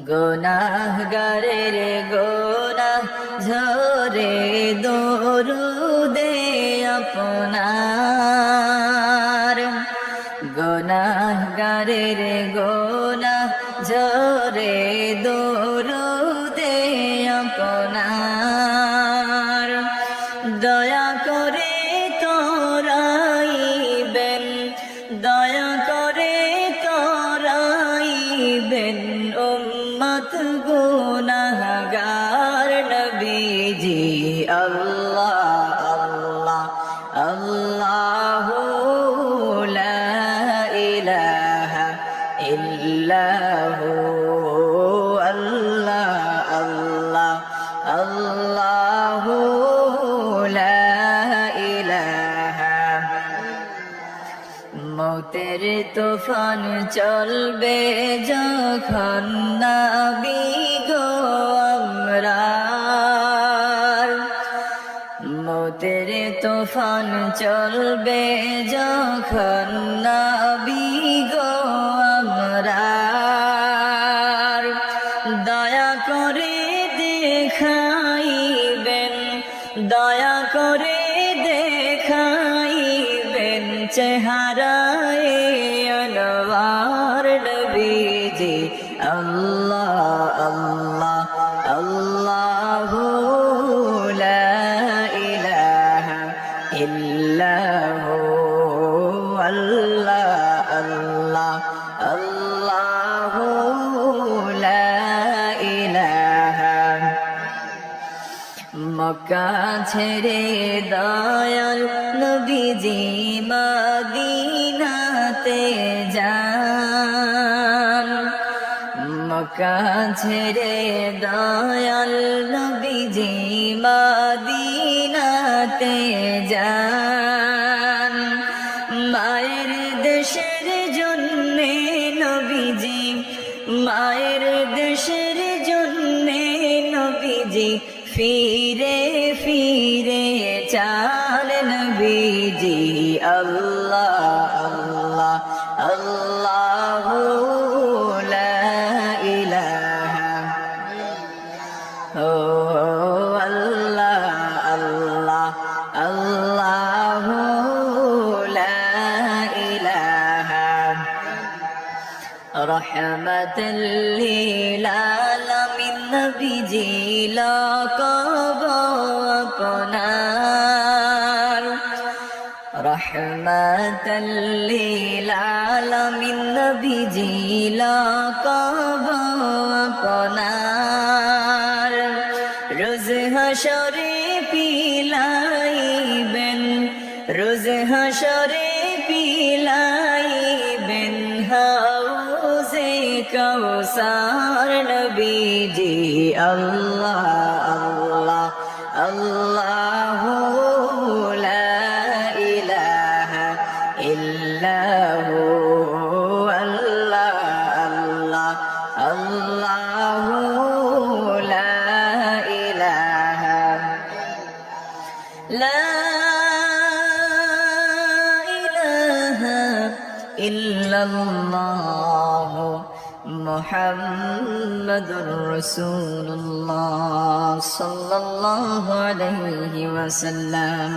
গুনাহগারের গুনাহ ঝরে দরুদে আপনার, গুনাহগারের গুনাহ ঝরে দরুদে আপনার। দয়া করে তরাইবেন, দয়া করে তরাইবেন উম্মত গুনাহগার নবীজি। আল্লাহ আল্লাহ আল্লাহু লা ইলাহা ইল্লাহু, আল্লাহ আল্লাহ আল্লাহু লা ইলাহা। মৌতের তুফান চলবে যখন নবী গো আমরার, মৌতের তুফান চলবে যখন নবী গো আমরার। দয়া করে দেখাইবেন, দয়া করে দেখাইবেন চেহারায় আনোয়ার নবীজি। আল্লাহ আল্লাহ আল্লাহু লা ইলাহা ইল্লাহু, আল্লাহ আল্লাহ আল্লাহু লা ইলাহা। মক্কা ছেড়ে দয়াল নবীজি মদিনাতে যান, মক্কা ছেড়ে দয়াল নবীজি মদিনাতে যান। মায়ের দেশের জন্যে নবীজি, মায়ের দেশের জন্যে নবীজি ফিরে ফিরে চান নবীজি। আল্লাহ আল্লাহ আল্লাহু লা ইলাহা, ও আল্লাহ আল্লাহ আল্লাহু লা ইলাহা। রহমাতাল লিল আলামিন নবীজি লাকাব আপনার, রহমাতাল লিল আলামিন নবীজি লাকাব আপনার। রোজ হাশরে পিলাইবেন, রোজ হাশরে পিলাইবেন হাউজে কাউসার নবীজি। আল্লাহ আল্লাহ আল্লাহু লা ইলাহা ইল্লাহু, আল্লাহ আল্লাহ আল্লাহু লা ইলাহা। লা ইলাহা ইল্লাল্লাহ মুহাম্মাদুর রাসূলুল্লাহ সাল্লাল্লাহু আলাইহি ওয়াসাল্লাম।